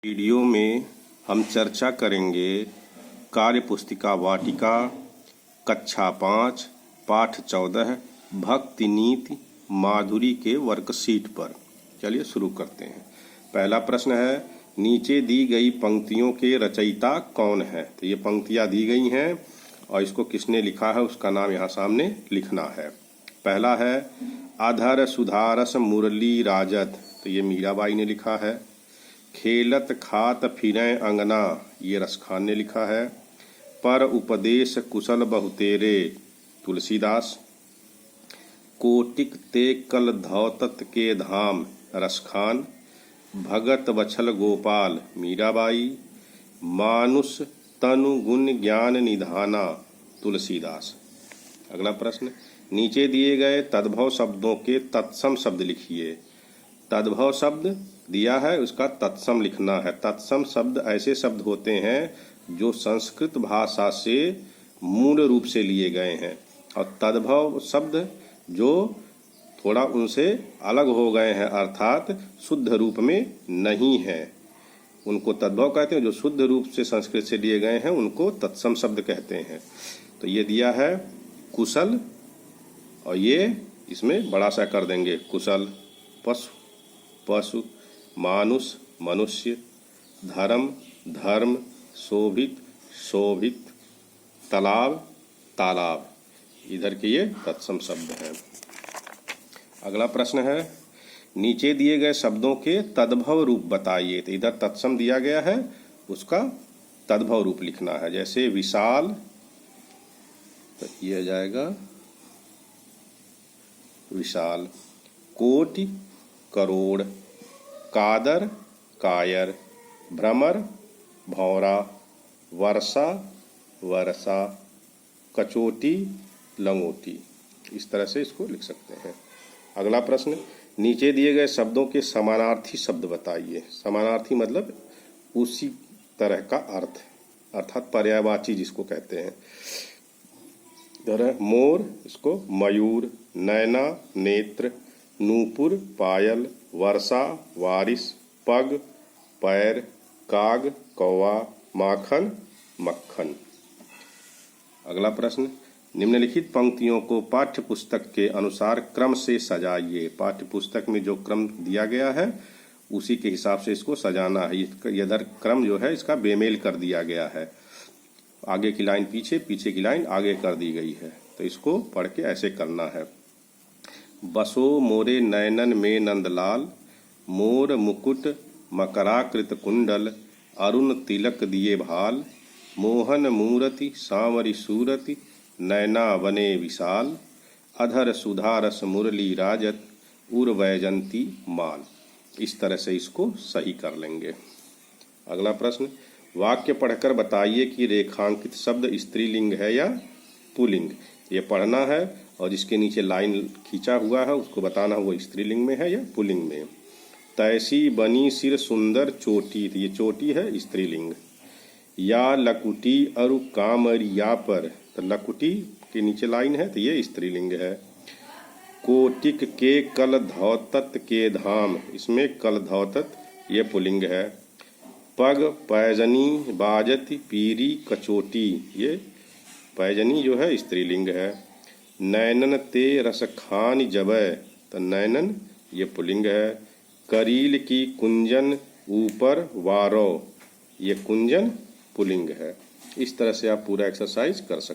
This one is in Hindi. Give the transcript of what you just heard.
वीडियो में हम चर्चा करेंगे कार्य पुस्तिका वाटिका कक्षा 5 पाठ 14 भक्ति नीति माधुरी के वर्कशीट पर। चलिए शुरू करते हैं। पहला प्रश्न है, नीचे दी गई पंक्तियों के रचयिता कौन है। तो ये पंक्तियां दी गई हैं और इसको किसने लिखा है उसका नाम यहाँ सामने लिखना है। पहला है अधर सुधारस मुरली राजत, तो ये मीराबाई ने लिखा है। खेलत खात फिरें अंगना, ये रसखान ने लिखा है। पर उपदेश कुशल बहुतेरे, तुलसीदास। कोटिक ते कल धौतत के धाम, रसखान। भगत वछल गोपाल, मीराबाई। मानुष तनु गुण ज्ञान निधाना, तुलसीदास। अगला प्रश्न, नीचे दिए गए तद्भव शब्दों के तत्सम शब्द लिखिए। तद्भव शब्द दिया है, उसका तत्सम लिखना है। तत्सम शब्द ऐसे शब्द होते हैं जो संस्कृत भाषा से मूल रूप से लिए गए हैं, और तद्भव शब्द जो थोड़ा उनसे अलग हो गए हैं, अर्थात शुद्ध रूप में नहीं है, उनको तद्भव कहते हैं। जो शुद्ध रूप से संस्कृत से लिए गए हैं उनको तत्सम शब्द कहते हैं। तो ये दिया है कुशल, और ये इसमें बड़ा सा कर देंगे, कुशल। पशु पशु, मानुष मनुष्य, धर्म धर्म, शोभित शोभित, तालाब तालाब, इधर के ये तत्सम शब्द हैं। अगला प्रश्न है, नीचे दिए गए शब्दों के तद्भव रूप बताइए। तो इधर तत्सम दिया गया है, उसका तद्भव रूप लिखना है। जैसे विशाल, तो ये आ जाएगा विशाल। कोटि, करोड़। कादर, कायर। भ्रमर, भौरा। वर्षा, वर्षा। कचोटी, लंगोटी। इस तरह से इसको लिख सकते हैं। अगला प्रश्न, नीचे दिए गए शब्दों के समानार्थी शब्द बताइए। समानार्थी मतलब उसी तरह का अर्थ, अर्थात पर्यायवाची जिसको कहते हैं। इधर है मोर, इसको मयूर। नैना, नेत्र। नूपुर, पायल। वर्षा, वारिस। पग, पैर। काग, कौवा। माखन, मक्खन। अगला प्रश्न, निम्नलिखित पंक्तियों को पाठ्य पुस्तक के अनुसार क्रम से सजाइए। पाठ्य पुस्तक में जो क्रम दिया गया है उसी के हिसाब से इसको सजाना है। इधर क्रम जो है इसका बेमेल कर दिया गया है, आगे की लाइन पीछे, पीछे की लाइन आगे कर दी गई है। तो इसको पढ़ के ऐसे करना है। बसो मोरे नयनन में नंदलाल, मोर मुकुट मकराकृत कुंडल, अरुण तिलक दिए भाल। मोहन मूरति सांवरी सूरति, नैना वने विशाल। अधर सुधारस मुरली राजत, उर वैजंती माल। इस तरह से इसको सही कर लेंगे। अगला प्रश्न, वाक्य पढ़कर बताइए कि रेखांकित शब्द स्त्रीलिंग है या पुल्लिंग। ये पढ़ना है, और जिसके नीचे लाइन खींचा हुआ है उसको बताना है वो स्त्रीलिंग में है या पुल्लिंग में। तैसी बनी सिर सुंदर चोटी, तो ये चोटी है स्त्रीलिंग। या लकुटी अरु कामरिया पर, तो लकुटी के नीचे लाइन है तो ये स्त्रीलिंग है। कोटिक के कल धौतत के धाम, इसमें कल धौतत ये पुल्लिंग है। पग पैजनी बाजती पीरी कचोटी, ये पैजनी जो है स्त्रीलिंग है। नैनन ते रसखान जबै, तो नैनन ये पुल्लिंग है। करील की कुंजन ऊपर वारो, ये कुंजन पुल्लिंग है। इस तरह से आप पूरा एक्सरसाइज कर सकते हैं।